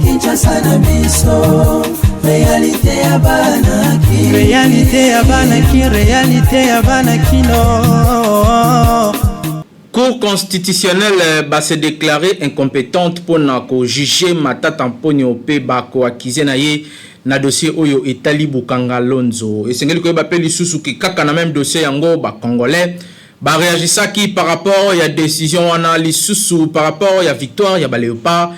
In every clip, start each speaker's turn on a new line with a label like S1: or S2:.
S1: Kinshasa na biso réalité ya banaki réalité ya banakino.
S2: Cour constitutionnelle se déclaré incompétente pour juger Matata Mponyo pe bako accusé na ye na dossier oyo etali Bukanga Lonzo. Et sengeli ko ba pe lisusu ki kaka na même dossier yango ba congolais ba réagisaki par rapport ya décision wana lisusu par rapport ya victoire ya ba Léopard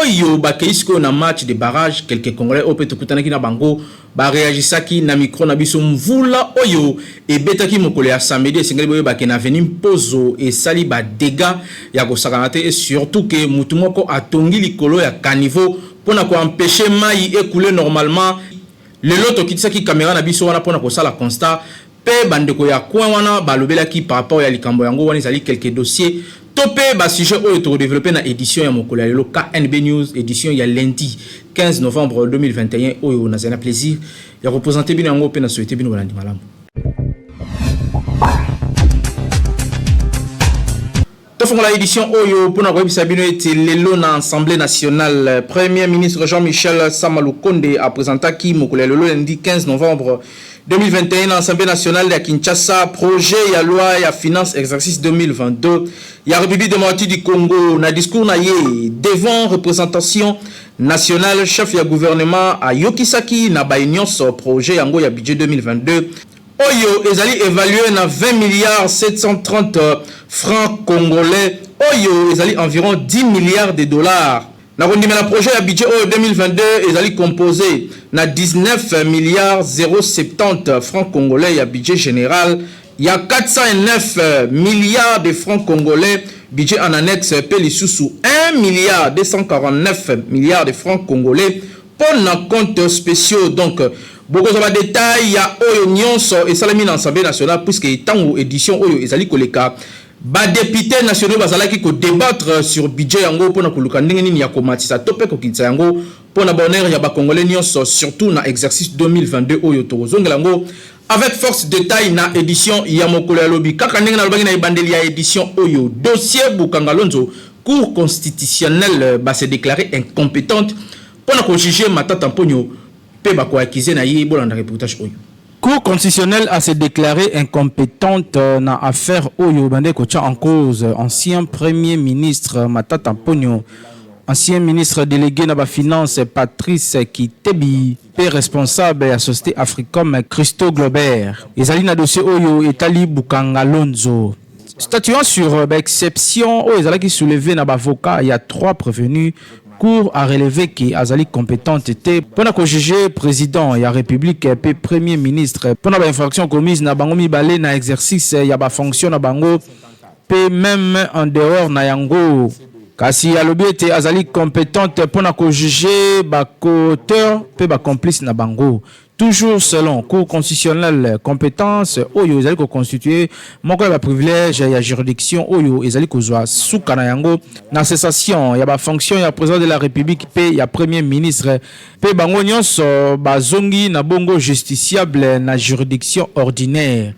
S2: oyo ba keisko na match de barrage quelques congolais ope tukutanaki na bango ba réagisaki na micro na biso mvula oyo e betaki mokolo ya samedi esengeli boyo ba kena veni mpozo e sali ba dégâts ya kosakana te et surtout que mutu moko atongi likolo ya caniveau pona ko empêcher mai écouler normalement le loto kitisaki caméra na biso wana pona ko sala constat pe bandeko ya coin wana balobelaki par rapport ya likambo yango wana ezali quelques dossiers topé ba sujet oyo to développer na édition ya mokolo ya lelo KNB News édition ya lundi 15 novembre 2021 oyo na zana plaisir ya représenter bino yango pe na souhaiter bino balandi malamu. La édition Oyo pour nous était l'élo dans l'Assemblée nationale. Premier ministre Jean-Michel Samalukonde a présenté qui le lundi 15 novembre 2021 dans l'Assemblée nationale de Kinshasa projet ya loi ya finance exercice 2022 ya République démocratique du Congo na discours na ye devant représentation nationale chef ya gouvernement a Yokisaki na ba union sur projet yango ya budget 2022 Oyo ezali évalué na 20 milliards 730 francs congolais. Oyo ezali environ 10 milliards de dollars. Na kondima na projet ya budget Oyo 2022 ezali composé na 19 milliards 070 francs congolais ya budget général. Il y a 409 milliards de francs congolais budget en annexe pe lisusu 1 milliard 249 milliards de francs congolais pour nos comptes spéciaux. Donc beaucoup de détails ya oyo nyonso et salami na Assemblée nationale puisque tango édition oyo ezali koleka ba député nationaux bazalaki ko débattre sur budget yango pona koluka ndenge nini ya komatisa tope ko kitsa yango pona bonheur ya ba congolais nyonso surtout na exercice 2022 oyo tozongela yango avec force détail na édition ya mokolo ya lobi kaka ndenge na lobaki na ibandeli ya édition oyo dossier Bukanga Lonzo cour constitutionnelle se déclarer incompétente pona ko juger Matata Mponyo. Cour constitutionnelle a se déclaré incompétente dans l'affaire Oyo Bande Kocha en cause ancien premier ministre Matata Mponyo, ancien ministre délégué na ba finance Patrice Kitebi, et responsable de la société Africom Christo Globert. Ezali na dossier Oyo etali Bukanga Lonzo. Statuant sur exception Oyo ezali qui soulevé na ba avocat, il y a 3 prévenus. Cour a relevé que Azali compétente était pour la juger président et la République et premier ministre pour la infraction commise na bango mibale na exercice ya ba fonction na bango pe même en dehors na yango kasi alobi était Azali compétente pour la juger ba co-auteur pe ba complice na bango. Toujours selon Cour constitutionnelle compétence oyo ezali ko constituer moko ya privilège ya juridiction oyo ezali ko zwa suka na yango na cessation ya ba fonction ya président de la République pe ya premier ministre pe bango nyonso bazongi na bongo justiciable na juridiction ordinaire.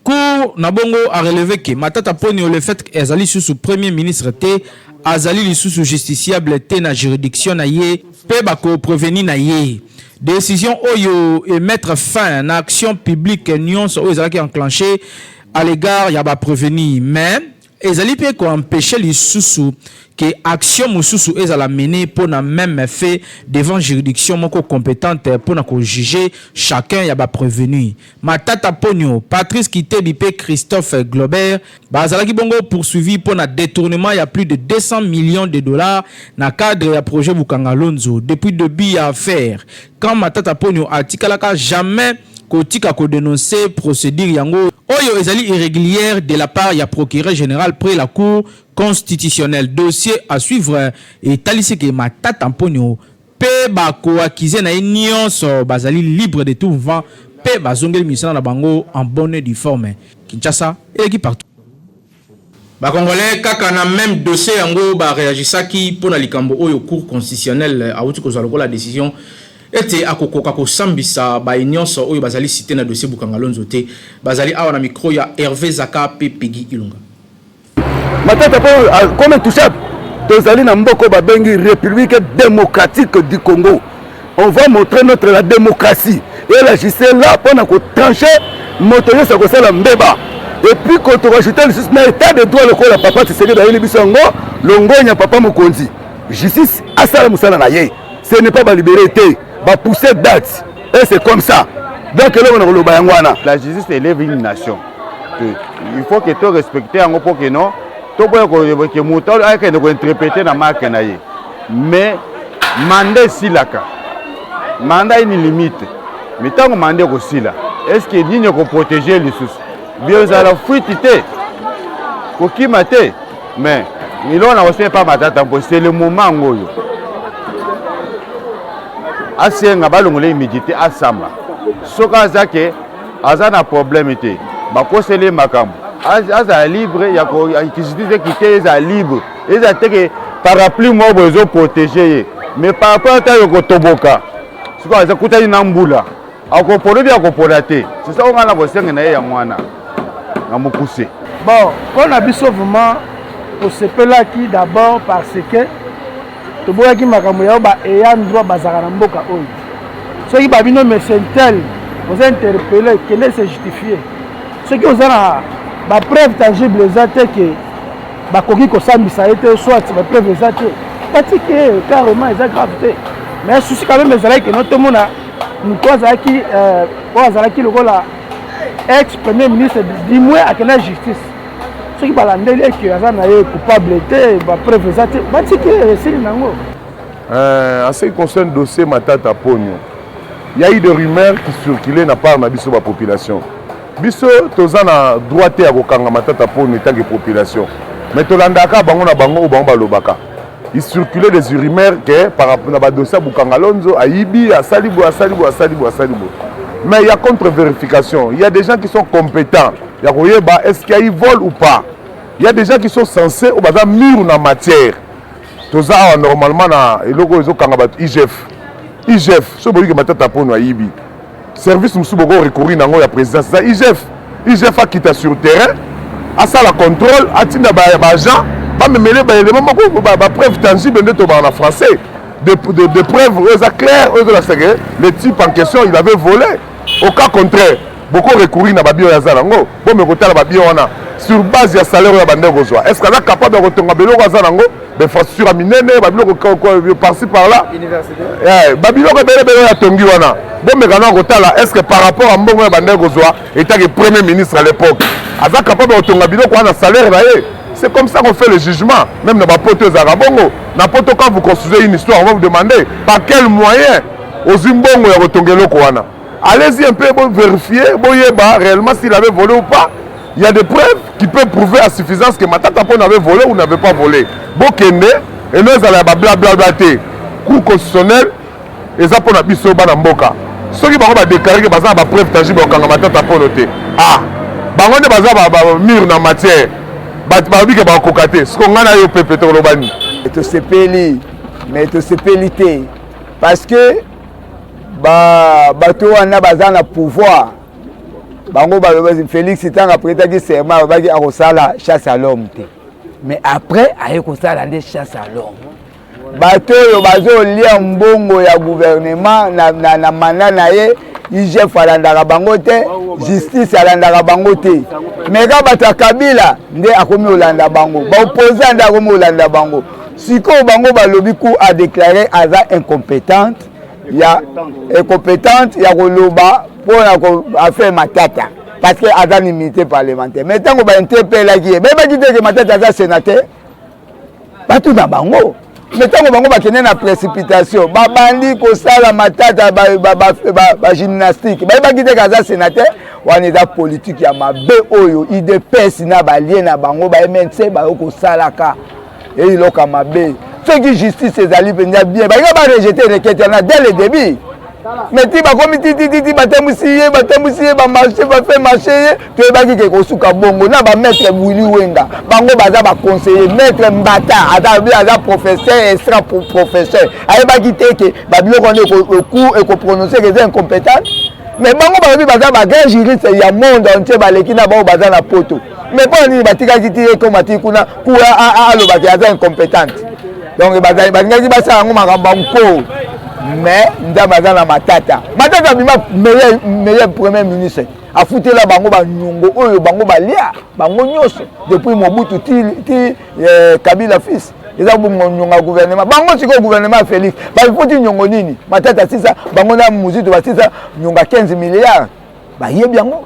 S2: Cour na bongo a relevé que Matata Mponyo le fait ezali sous premier ministre te azali li sous justiciable te na juridiction na ye pe ba ko prévenir na ye. Décision Oyo et mettre fin à l'action publique nyonso Oyo ezalaki enclenché à l'égard ya ba prévenir mais ezali pe ko empêcher les sous que action mususu ezala mener pour na même fait devant juridiction moko compétente pour na ko juger chacun ya ba prévenu. Matata Mponyo, Patrice Kitebi pe Christophe Globert bazalaki bongo poursuivi pour na détournement ya plus de 200 millions de dollars na cadre ya projet Bukanga Lonzo depuis début à affaire. Quand Matata Mponyo a tikalaka jamais kotika ko dénoncer procédure yango oyo ezali irrégulière de la part ya procureur général près la cour constitutionnelle. Dossier à suivre et talisi que Matata Mponyo pe ba ko accusé na nyonso bazali libre de tout vent pe bazongeli misana na bango en bonne et due forme. Kinshasa et qui partout. Ba congolais kaka na même dossier yango ba réagisaki pour na likambo oyo cour constitutionnelle a outi ko zwa la décision ete akokoka kosambisa ba nyonso oyo bazali cité na dossier Bukangalonzo te bazali awa na micro ya Hervé Zaka pe Peggy Ilunga.
S3: Matata comme touchable tozali na mboko babengi République démocratique du Congo. On va montrer la démocratie et la justice là pour trancher motoyo ça kosala mbeba. Et puis quand on rajoute le système état de droit le ko la papa Tshisekedi da libisongo longonya papa Mokonzi. Justice asala musala na ye. Ce n'est pas la liberté, va pousser date. Et c'est comme ça. Donc là on a le bayangwana.
S4: La justice élève une nation. Il faut que tu respectes en pour que non to que moto a que nous interpréter na marque na ye. Mais mandat silaka. Mandat une limite. Mais tant que mandat ko sila, est-ce que ni ko protéger les sous? Bien ça la fuite ko kimate. Mais il on a aussi pas matata pour c'est le moment ngoyo. Asenga balongole immédiaté asamba. Soka zake azana problème té. Ba kosele makambo. Aza libre ya ko justice quitter eza libre. Eza teke parapluie mo bezo protéger. Mais par rapport à ko toboka. Soka aza kutani na mbula. Ako polo bien ko polate. C'est ça on a la bosenga na ya mwana. Na mukuse.
S5: Bon, on a biso vraiment pour ce pela qui d'abord parce que to boya ki makambo ya ba eya ndroit bazaka na mboka oyo. Ceux qui babino mais sentel, vous interpeller quel est se justifier. Ceux qui ont ba preuve tangible ezate que ba koki ko sambisa été soit ba preuve ezate. Parce que carrément c'est grave. Mais souci quand même ezala que notre mona nous cause qui azala ki lokola ex premier ministre du moins à la justice. Ceux qui balandeli qui azana coupable était ba preuve ezate. Parce que c'est nango.
S3: En ce qui concerne le dossier Matata Ponyo, il y a eu des rumeurs qui circulaient dans la population. Biso, tozana droité à Kokanga Matata Ponyo tant que population. Mais tolandaka bango na bango ou bango balobaka. Il circulait des rumeurs que par rapport au dossier Bukangalonzo, à Ibi, à Salibo. Mais il y a contre-vérification. Il y a des gens qui sont compétents. Il y a est-ce qu'il y a eu vol ou pas. Il y a des gens qui sont censés ou bazar mur na matière. Toza normalement na eloko ezo kanga bat IGF so boyi ke Matata Ponyo ayibi service musu boko recourir nango ya présidence za IGF a quitté sur terrain a ça la contrôle atinda ba agent ba memele ba élément moko ba preuve tangible ndeto ba en français de preuves claires le type en question il avait volé au cas contraire beaucoup recourir na ba bio ya zalango bo me kotala ba bio wana sur base ya salaire ya bande kozwa est-ce qu'on est capable de retenir beloko zalango des factures à minene babiloko par-ci par-là babiloko bele ya tongi wana bon mais quand on kotala est-ce que par rapport à mbongo ya bande kozwa état que premier ministre à l'époque aza capable de retenir biloko wana salaire na ye. C'est comme ça qu'on fait le jugement même dans ba poto za bongo na poto quand vous construisez une histoire on va vous demander par quel moyen aux mbongo ya retenir loko wana. Allez-y un peu vérifier boyeba réellement s'il avait volé ou pas. Il y a des preuves qui peuvent prouver à suffisance que Matata Ponyo avait volé ou n'avait pas volé. Bokende, et nous allons blablabla. Cour constitutionnel, et ça pour la biso banamboka. Ceux qui vont déclarer que bazar ba preuve tangible au Matata Ponyo te. Ah, bangonde bazar ba mur na matière. Ba bi ke ba kokate. Ce qu'on a na yo pepe to lobani.
S6: To sepeli, mais to sepelité parce que bato wana bazar na pouvoir. Bango Félix Tanga prêta qui serment baki akosala chasse à l'homme. Mais après aye kosala des chasse à l'homme. Bato yo bazo lia mbongo ya gouvernement na mandat na ye IGF alandaka bango te, justice alandaka bango te. Mais ka bato Kabila nde akomi olanda bango. Ba opposant nde akomi olanda bango. Siko bango balobi ku a déclaré aza incompétente. Ya incompétente ya koloba pour faire Matata parce que a une immunité parlementaire. Mais tant qu'on va interpeller qui est même qui dit que Matata est sénateur pas tout dans bango. Mais tant qu'on va kenner la précipitation ba bandi ko sala Matata ba gymnastique ba qui dit que sénateur on est dans politique ya mabe oyo IDPS na ba lien na bango ba MNC ba ko sala ka et il a mabe. Ceux qui justice ces alliés bien, ils vont rejeter les questions dès le début. mais ti bakomi tititi batembusi ye bamarché bafe marché to ebaki ke kosuka bongo na bametre Willy Wenga bango baza baconseiller maître Mbata aza professeur extra professeur ayebaki te ke babiloko wana ekoprononce ke eza incompétent mais bango balobi baza bagran juriste ya monde entier baleki na bango baza na poto mais mpo nini batikaki ti ye komati kuna ku alobaki aza incompétente donc balingaki basala yango makambo ya nkoo mais nzambe aza na matata bima meilleur premier ministre afutela bango banyongo oyo bango balia bango nyonso depuis Mobutu ti Kabila fils eza bongo nyonga gouvernement bango siko gouvernement Félix bafuti nyongo nini matata sisa bango na muzito basisa nyonga 15 milliards bayebi yango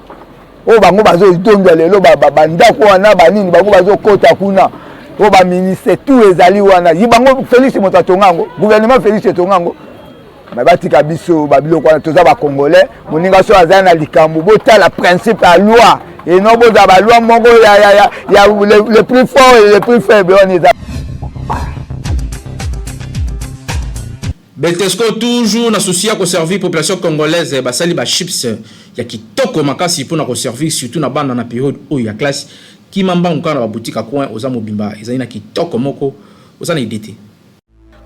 S6: oyo bango bazotonda lelo bandako wana banini bango bazokota kuna oyo baministre tout ezali wana yi bango Félix moto atongango gouvernement Félix etongango batika biso babiloko wana toza bakongolais moninga so azali na likambo botala principe ya loi et non boza ba loi moko ya le plus fort et le plus faible on est
S2: Beltesco toujours na souci à servir population congolaise basali ba chips ya kitoko makasi pour na servir surtout na banda na période où ya classe ki mamba ngana ba boutique coin oza mobimba ezali na kitoko moko oza na idée.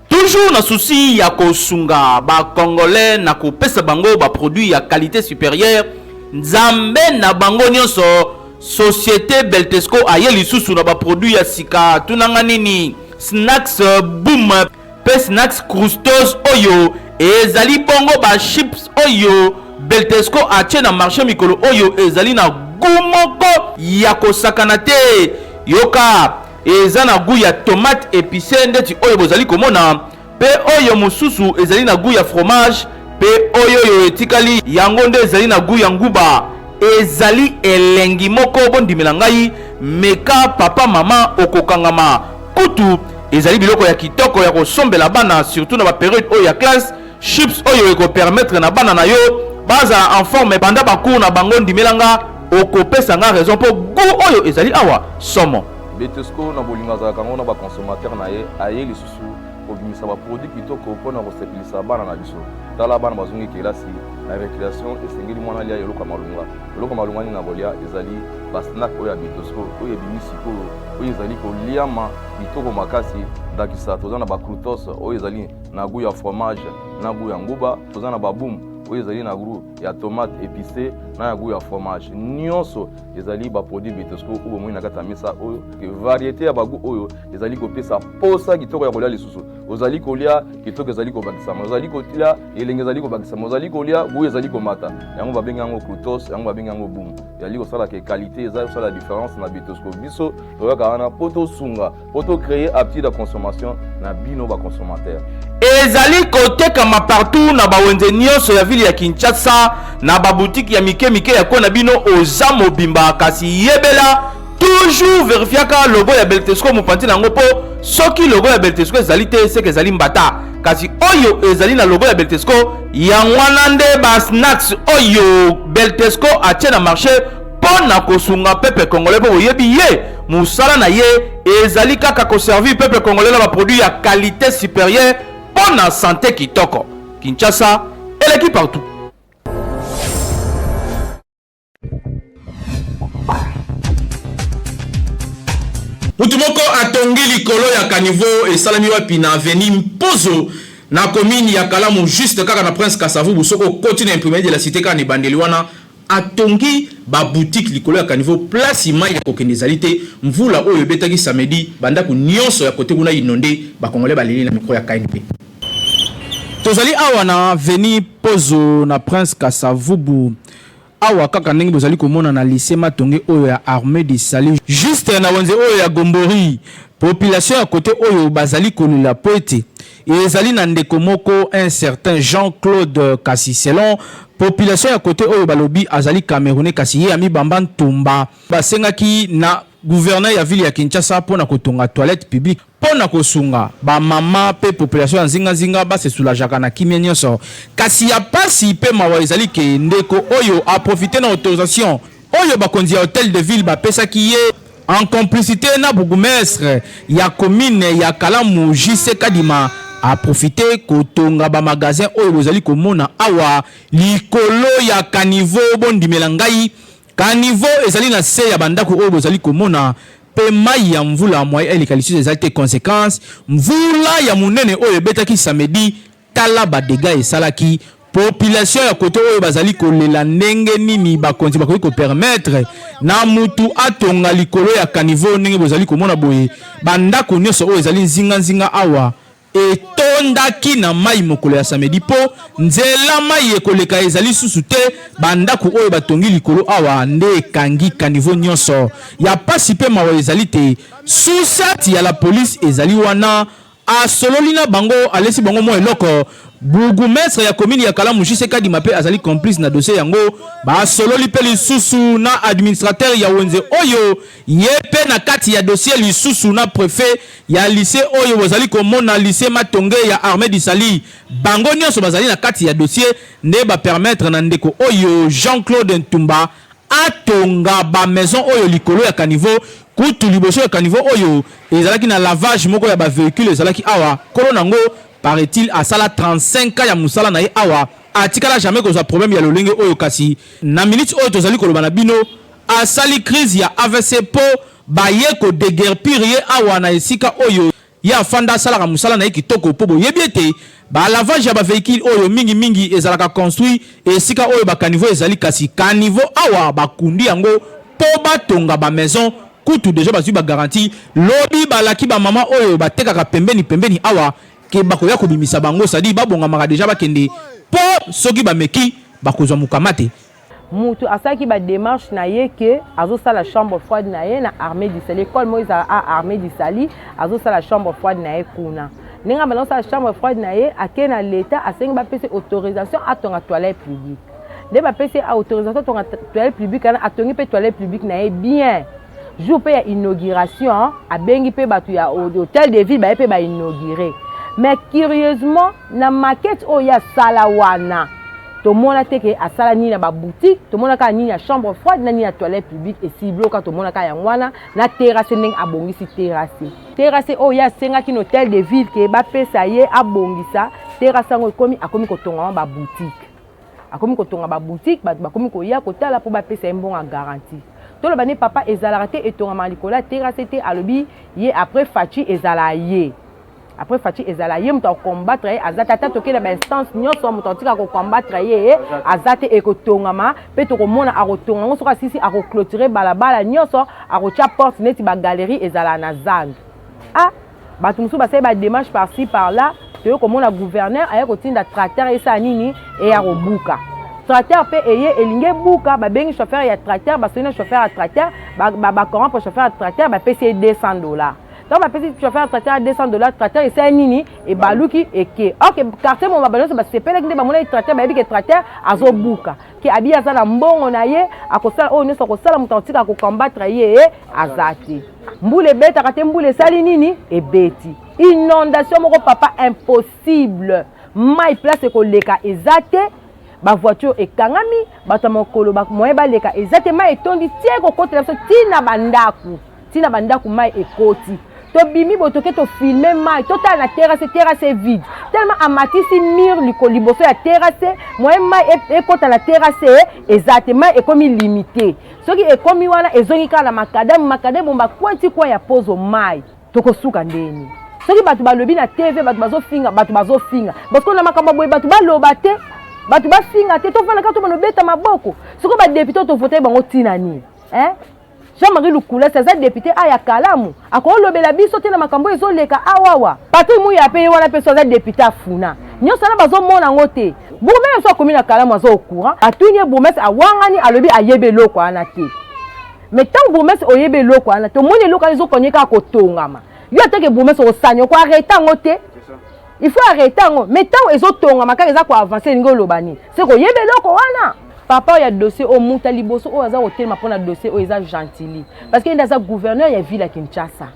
S7: Toujours na souci ya kosunga ba congolais na kopesa bango ba produit ya qualité supérieure nzambe na bango nyonso société Beltesco aye lisusu na ba produit ya sika tunanga nini snacks boom pe snacks crustos oyo ezali bongo ba chips oyo Beltesco atie na marché mikolo oyo ezali na gumoko ya kosakana te yoka eza na goût ya tomate épicée ndeti oyo bozali komona pe oyo mususu ezali na goût ya fromage pe oyo etikali yango nde ezali na goût ya nguba ezali elengi moko bondimela ngai meka papa mama okokangama kutu ezali biloko ya kitoko ya kosombela bana surtout na ba période oyo ya classe chips oyo eko permettre na bana na yo baza en forme banda ba cours na bango ndimela nga okopesa nga raison po goût oyo ezali awa somo
S8: Beltesco na bolinga za kango na ba consommateur na ye aye lisusu obimisa ba produit kitoko pona kosepelisa bana na biso tala bana bazungi kelasi na récréation esengeli mwana lia yoloko malunga ni na bolia ezali ba snack oyo ya Beltesco oyo ebimisi oyo ezali koliama kitoko makasi ndakisa toza na ba croutos oyo ezali na goût ya fromage na goût ya nguba toza na ba boom oyo ezali na goût ya tomate épicée na ya goût ya fromage nyonso ezali ba produit Beltesco oyo moi na kata mesa oyo ke variété ya ba goût oyo ezali kopesa posa kitoko ya kolia lisusu ozali kolia kitoko ezali kobakisa ozali kolia elenge ezali kobakisa ozali kolia goût ezali komata yango babenga yango croutos yango babenga yango boom ezali kosala ke qualité ezali kosala différence na Beltesco biso toyoka wana poto sunga poto créer habitude de consommation na bino ba consommateur
S7: ezali kotekama partout na bawenze nyonso ya ville ya Kinshasa na ba boutique ya mike ya kona bino oza mobimba kasi yebela toujours vérifiaka logo ya Beltesco mopanzi nango po soki logo ya Beltesco ezali te seke ezali mbata kasi oyo ezali na logo ya Beltesco yangwana nde ba snacks oyo Beltesco atie na marché pona kosunga peuple congolais po yebi ye musala na ye ezali kaka ko servir peuple congolais na ba produit ya qualité supérieure pona santé kitoko. Kinshasa eleki partout.
S2: Mutumoko atongi likolo ya kanivo esalami wapi na avenue Mpozo na commune ya Kalamu juste kaka na Prince Kasavubu soko continue imprimer de la cité ka ni bandeli wana atongi ba boutique likolo ya kanivo place imai ya kokenezalité mvula oyo betaki samedi banda ku nyonso ya kote kuna inonde ba congolais baleli na micro ya KNP. Tozali awa na avenue Mpozo na Prince Kasavubu awa kaka ndenge bozali komona na lycée Matonge oyo ya armée du salut juste na wenze oyo ya Gombori population ya côté oyo bazali kolula poete ezali na ndeko moko un certain Jean-Claude Kassiselon population ya côté oyo balobi azali Camerounais kasi ye ami bamba ntumba basengaki na gouverneur ya ville ya Kinshasa pona kotonga toilette publique pona kosunga ba mama pe population ya zinga base soulajaka na kimia nyonso kasi ya pasi pe mawa ezali ke ndeko oyo a profiter na autorisation oyo bakonzi ya hôtel de ville bapesaki ye en complicité na bourgmestre ya commune ya Kalamu JC Kadima a profité kotonga ba magasin oyo bozali komona awa likolo ya caniveau bondimela ngai caniveau ezali na se ya bandako oyo bozali komona pe mai ya mvula moya elikalisi ezali te conséquence mvula ya munene oyo ebetaki samedi tala ba dégâts esalaki population ya koto oyo bazali kolela ndenge nini bakonzi bakoki ko permettre na mutu atonga likolo ya caniveau ndenge bozali komona boye bandako nyonso oyo ezali nzinga awa etondaki na mai mokolo ya samedi po nzela mai ekoleka ezali susu te bandako oyo batongi likolo awa nde ekangi caniveau nyonso ya pasi pe mawa ezali te susati ya la police ezali wana asololi na bango alesi bango mo eloko bourgmestre ya commune ya Kalamu Jiseka Dimape azali complice na dossier yango ba sololi pe lisusu na administrateur ya Wenze oyo yepe na kati ya dossier lisusu na préfet ya lycée oyo bazali komona lycée Matonge ya Armée du Sali bango nyonso bazali na kati ya dossier ne ba permettre na ndeko oyo Jean-Claude Ntumba atonga ba maison oyo likolo ya caniveau kutu liboso ya caniveau oyo ezalaki na lavage moko ya ba véhicule ezalaki awa kolo nango paraît-il à sala 35 ans ya musala na ye awa atikala jamais kozwa problème ya lolenge oyo kasi na minute oyo tozali koloba na bino asali crise ya AVC po baye ko déguerpir ye awa na esika oyo ya fanda sala musala na ye kitoko po boyebi ete ba lavage ya ba véhicule oyo mingi ezalaka construit esika oyo ba caniveau ezali kasi caniveau awa bakundi yango po batonga ba maison kutu déjà bazwi ba garantie lobi balaki ba mama oyo batekaka pembeni awa ke bakoya kobimisa bango sadi babongamaka déjà bakende po soki bameki bakozwa mukamate
S9: mutu asaki ba démarche na ye ke azosala chambre froide na ye na Armée du Sali école Moïse a Armée du Sali azosala chambre froide na ye kuna ninga balosala chambre froide na ye ake na l'état asengi bapesi autorisation atonga toilette publique nde bapesi autorisation atonga toilette publique kana atongi pe toilette publique na ye bien jour pe ya inauguration abengi pe batu ya hôtel de ville ba pe ba inaugurer. Mais curieusement, na maquette o ya salawana, to mona teke a sala ni na ba boutique, to mona ka ni na chambre froide na ni na toilette publique et ciblé ka to mona ka ya ngwana na terrasse ndeng abongisi terrasse. Terrasse o ya senga ki hôtel de ville ke ba pesa ye abongisa, terrasse ngo akomi ko tonga ba boutique. Akomi ko tonga ba boutique, ba komi ko ya ko tala po ba pesa mbonga garantie. To le bane papa ezala te etonga malikola terrasse te alobi ye après fachi ezala ye. Après Fati ezala ye muta combattre azata tatoke na instance nyonso muta tika ko combattre ye azate ekotongama pe to komona akotonga ngo soka sisi akoclôturer balabala nyonso akocha porte neti ba galerie ezala na zang ah batu musu basai ba démarche par ci par là to komona gouverneur aye kotinda tracteur esa nini e akobuka tracteur pe eye elinge buka ba bengi chauffeur ya tracteur ba sona chauffeur ya tracteur ba corrompt pour chauffeur ya tracteur ba payé $200. Donc, ma petite chauffeur tracteur à $200, tracteur et c'est nini et baluki et que. Ok, quartier mon babalon c'est pas que des bamouna tracteur, baby que tracteur à zobuka. Qui habille à ça la mbongo na ye, à cause oh ne soit ça la moutantique à combattre ye azati. Mboule bête à rater mboule sali nini et bêti. Inondation mon papa impossible. My place est koleka ezate. Ba voiture e kangami, ba tamokolo ba moye ba leka ezate ma etondi tie ko kote la so tina bandaku mai ekoti. To bimi botoke to filmer mai total na terrasse vide tellement amatisi mur liboso ya terrasse moi mai ekota na terrasse exactement ekomi limité soki ekomi wana ezongi kala makadam bomba kwanti kwa ya pozo mai toko suka ndeni soki batu balobi na TV batu bazofinga parce que na makambo boye batu baloba te batu bafinga te to fana ka to banobeta maboko soko ba député to voter bango tinani Jean-Marie Lukula c'est député aya Kalamu akolobela biso te na makambo ezoleka awawa patu mu ya pe wana pe so député afuna nyosa na bazo mona ngote bourgmestre so commune Kalamu azo au courant atunye bourgmestre awangani alobi ayebe loko ana te mais tant bourgmestre oyebe loko ana to moni loko ezo konyeka ko tongama yo ateke bourgmestre osanyo ko arrêter ngote il faut arrêter ngo mais tant ezo tongama ka eza ko avancer ngolo bani c'est ko yebe loko wana papa ya dossier au muta liboso o aza hotel ma pona dossier o eza gentili parce que ndaza gouverneur ya ville ya Kinshasa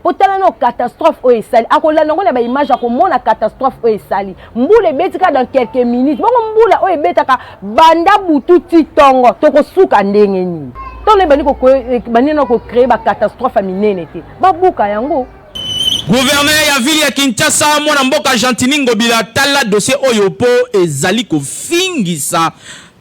S9: potala no catastrophe o esali akola ngo na ba image akomona catastrophe o esali mbule betika dans quelques minutes bongo mbula o ebetaka banda butu titongo toko suka ndenge ni to le bani ko créer ba catastrophe minene te babuka yango
S2: Gouverneur ya ville ya Kinshasa mwana mboka Gentini Ngobila tala dossier Oyopo ezali ko fingisa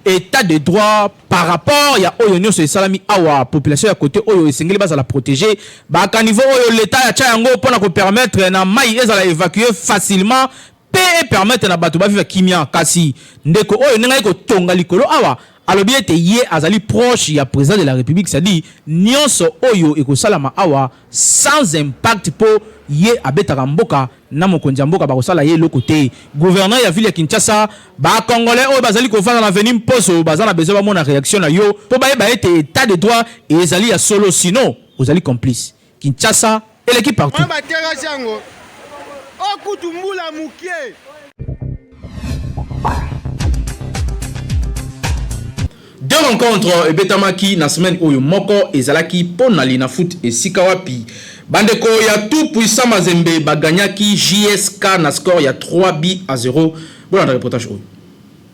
S2: état de droit par rapport ya oyo nyonso esalami awa population ya côté oyo esengeli bazala protéger ba ka niveau oyo l'état ya Tchayango pona ko permettre na mai ezala évacuer facilement pe permettre na bato ba vivre kimia kasi ndeko oyo nenga ko tonga likolo awa alobi ete ye azali proche ya président de la République, c'est-à-dire nyonso oyo ekosalama awa sans impact po ye abetaka mboka na mokonzi mboka bakosala ye lokote. Gouverneur ya ville ya Kinshasa ba congolais oyo bazali kofanda na venir poso bazana besoin ba mona réaction na yo po ba ete état de droit et ezali ya solo sinon ozali complice. Kinshasa et l'équipe partout. Deux rencontres et Betamaki na semaine oyo moko ezalaki pona lina foot et sikawapi. Bandeko ya tout puissant Mazembe baganyaki JSK na score ya 3-0. Bon dans reportage oyo.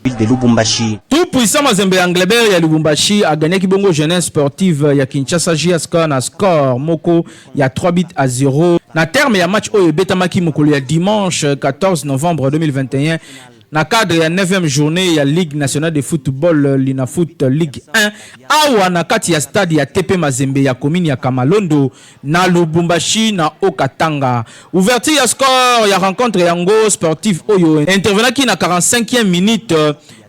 S10: De Lubumbashi.
S2: Tout puissant Mazembe Anglebert ya Lubumbashi a gagné ki bongo jeunesse sportive ya Kinshasa JSK na score moko ya 3-0. Na terme ya match oyo Betamaki mokolo ya dimanche 14 novembre 2021. Na cadre ya 9e journée ya Ligue nationale de football Linafoot Ligue 1 awa na kati ya stade ya TP Mazembe ya commune ya Kamalondo na Lubumbashi na Okatanga. Ouverture ya score ya rencontre yango sportif oyo intervenaki na 45e minute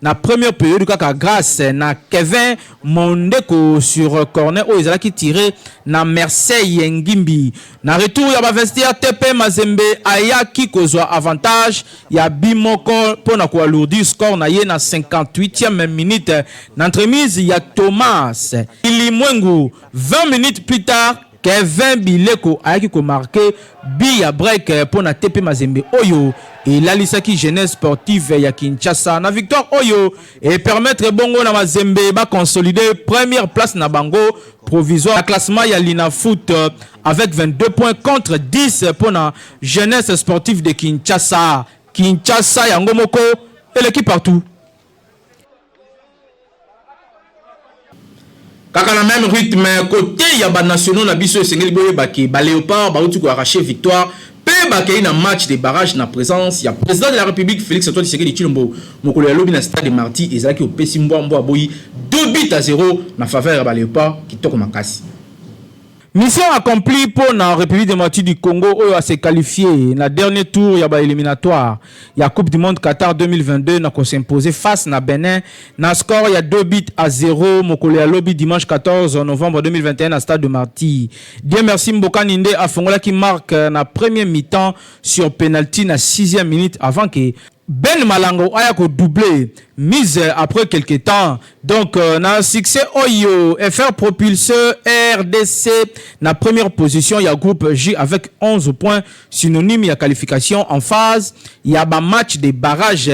S2: na première période kaka grâce na Kevin Mondeko sur corner oyo ezalaki tiré na Marseille Ngimbi. Na retour ya ba vestiaire TP Mazembe ayaki kozwa avantage ya bimoko pona ko alourdir score na ye na 58e minute na entremise ya Thomas Ilimwengu. 20 minutes plus tard Kevin Bileko ayaki ko marquer bi ya break pona TP Mazembe oyo et l'alisaki jeunesse sportive ya Kinshasa na victoire oyo et permettre bongo na Mazembe ba consolider première place na bango provisoire na classement ya Lina Foot avec 22 points contre 10 pour la jeunesse sportive de Kinshasa. Kinshasa yango moko et l'équipe partout. Kaka na même rythme côté ya ba nationaux na biso esengeli boye baki ba Léopard ba uti ko arracher victoire pe baki na match de barrage na présence ya président de la République Félix Antoine Tshisekedi Tshilombo mokolo ya lobi na stade de Marty ezalaki opesi mbwa boyi 2-0 na faveur ya ba Léopard kitoko makasi. Mission accomplie pour la République démocratique du Congo où a se qualifié la dernier tour ya ba éliminatoire ya Coupe du monde Qatar 2022 na ko s'imposer face na Benin na score ya 2-0 mokolo ya lobi dimanche 14 novembre 2021 à stade de Marty. Dieu merci Mboka Ninde a fongola qui marque na premier mi-temps sur penalty na 6e minute avant que Ben Malango a doublé mise après quelques temps. Donc na succès Oyo FR propulseur RDC na première position ya groupe J avec 11 points synonyme ya qualification en phase. Ya ba match de barrage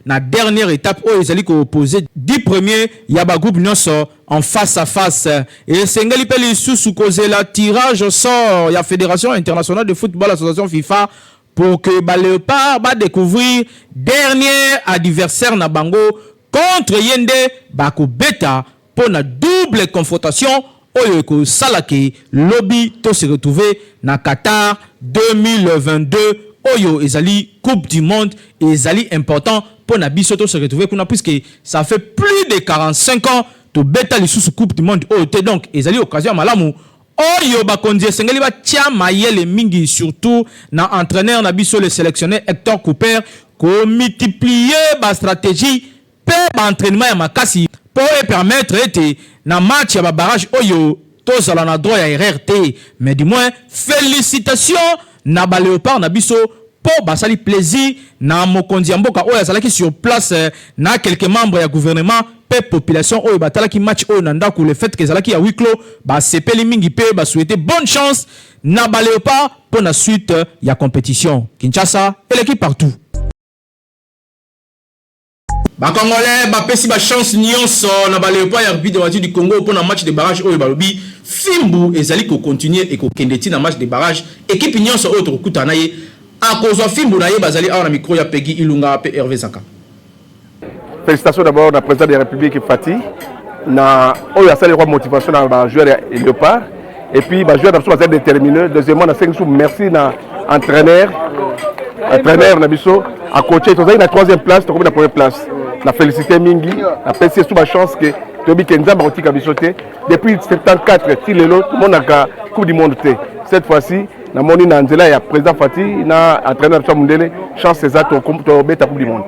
S2: na dernière étape Oyo ezali ko opposé 10 premiers ya ba groupe nyonso en face à face. Et Sengeli Peli sous cause la tirage au sort ya Fédération internationale de football association FIFA pour que ba Léopard va découvrir dernier adversaire na bango contre Yende bako beta pour la double confrontation oyo ko salake lobby to se retrouver na Qatar 2022 oyo ezali Coupe du monde ezali important pour na biso to se retrouver kuna puisque ça fait plus de 45 ans to beta les sous Coupe du monde oyo te donc ezali occasion malamu Oyo bakonzi esengeli ba tia mayele mingi surtout na entraîneur na biso le sélectionneur Hector Cooper ko multiplier ba stratégie pe ba entraînement ya makasi pour permettre ete na match ya ba barrage oyo tozala na droit ya RRT mais du moins félicitations na ba Léopard na biso pour basali plaisir na mokonzi ya mboka oyo azalaki sur place na quelques membres ya gouvernement pe population oyo batalaki match oyo na ndako le fait que ezalaki ya huis clos ba sepeli mingi pe ba souhaiter bonne chance na ba Léopard pour la suite ya compétition. Kinshasa et l'équipe partout. Ba Congolais ba pesi ba chance nyonso na ba Léopard ya République démocratique du Congo pour na match de barrage oyo balobi Fimbu ezali ko continuer et ko kendeti na match de barrage équipe nyonso oyo to kuta na ye a cause Fimbu na ye bazali awa na micro ya Peggy Ilunga pe Hervé Zaka.
S3: Félicitations d'abord au président de la République Fati na oyo asali kwa motivation na ba joueur ya Léopard et puis ba joueur d'absolu assez déterminé. Deuxièmement na 5 sous merci na entraîneur na biso a coaché tozali na 3e place tokomi na 1er place na félicité mingi na pesi sous ma chance que tobi ke nzamba kotika biso te depuis 74 ti lelo tomonaka coupe du monde te cette fois-ci na moni na nzela ya président Fati na entraîneur Tchwa Mundele chance ça to beta coupe du monde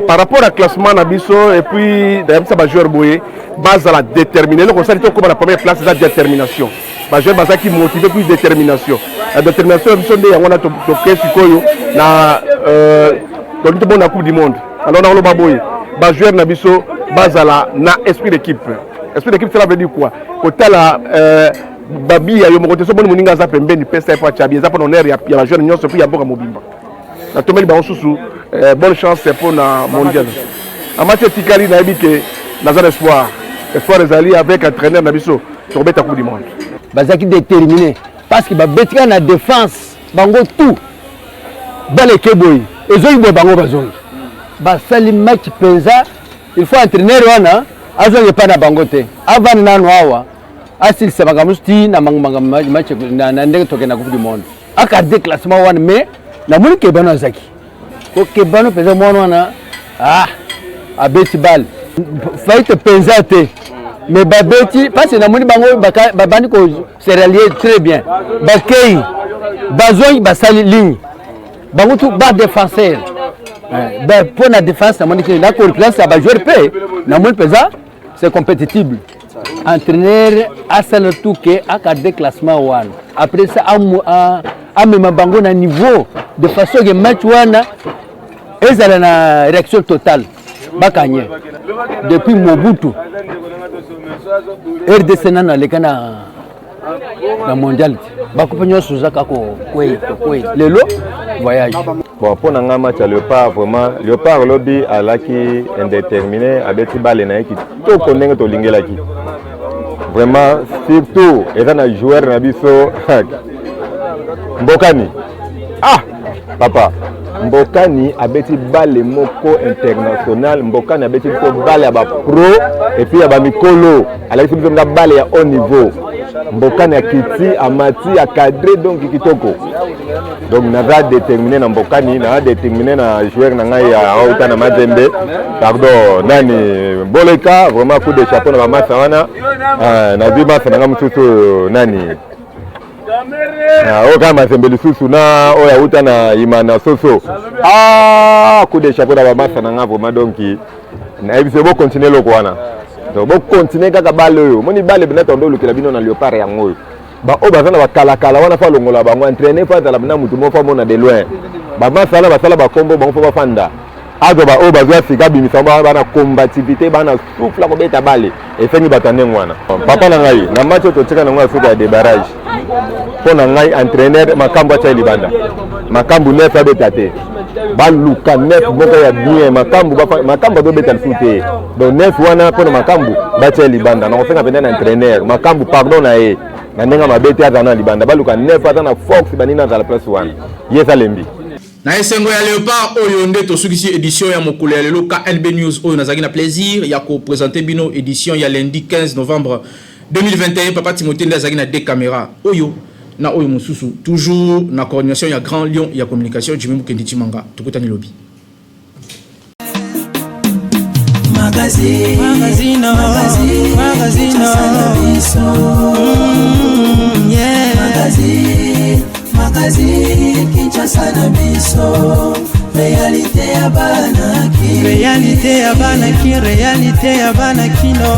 S3: par rapport à classement na biso et puis d'ailleurs ça ba joueur boye base à la déterminer donc on s'est dit comme la première place la détermination ba joueur basa qui motivé plus détermination la détermination biso nde yango na to sikoyo na to bon na coupe du monde alors na lo ba boye ba joueur na biso base à la na esprit d'équipe cela veut dire quoi côté la babi ya yo mokote so boni moninga za pembeni pesa pa chabi za pa honneur ya ba joueur nyonso puis ya boka mobimba na tomeli ba susu bonne chance pour na mondial amati tikali na ebike na za espoir ezali avec entraîneur na biso to beta coupe du monde
S6: bazaki déterminé parce que ba betika na défense bango tout bale keboy ezoyi bo bango bazongi ba sali match penza il faut entraîneur wana azongi pa na bango te avant nanu awa asil sabanga musti na manganga match na ndenge toke na coupe du monde aka déclassement wana mais na moni ke bana zaki ko ke bana pesa mwana wana abeti bal fight penza te mais babeti parce na moni bango babani ko se rallier très bien bakei bazoi basali ligne bango tout bas défenseur pour la défense na moni ke la ko place ba joueur pe na moni pesa c'est compétitif entraîneur asala tout que aka déclassement one après ça a même bango na niveau de façon que match wana ezala na réaction totale bakanye depuis Mobutu RDC nana lekana na mondial bakupenyo suzaka ko kwei lelo voyage
S11: bon pour nga match à Léopard vraiment Léopard lobby alaki indéterminé abeti bale na yaki to konenge to lingelaki vraiment surtout eza na joueur na biso Mbokani papa Mbokani abeti bale moko international Mbokani abeti ko bale ya ba pro et puis ya ba mikolo alaki biso nga bale ya haut niveau Mbokani akiti amati akadré donc kitoko donc naza déterminé na Mbokani na déterminé na joueur na ngai ya auta na Mazembe pardon nani Boleka vraiment coup de chapeau na mamasa wana na bima sana mususu nani oka Mazembe lisusu na oya uta na Imana Soso coup de chapeau na mamasa na nga vraiment donc na ebise bo continuer loko wana donc bo continuer kaka bale yo moni bale bina tondo lukila bino na Léopard yango ba o bazana ba kala wana fa longola bango entraîner fa za la bina mutu mo fa mona de loin ba masala basala ba kombo bango fa bafanda azo ba o bazwa sika bimisa bana combativité bana souffle ko beta bale e fengi batane ngwana papa na ngai na match to tika na ngwa fuka ya débarrage po na ngai entraîneur makambo cha libanda makambo neuf abetate baluka neuf moko ya bien makambo do beta fute donc neuf wana po na makambo bacha libanda na ofenga penda na entraîneur makambo pardon na e na ndenga mabete azana libanda baluka neuf azana fox banina za la place one yesa lembi
S2: na esengo ya Léopard oyo nde tosukisi édition ya mokolo ya lelo KLB News oyo nazaki na plaisir ya ko présenter bino édition ya lundi 15 novembre 2021 papa Timothée nde azaki na deux caméras oyo na oyo mususu toujours na coordination ya Grand Lion ya communication Jimmy Mukendi Chimanga tukutani lobby
S1: Magazine Kinshasa na biso réalité ya banaki réalité ya banaki kino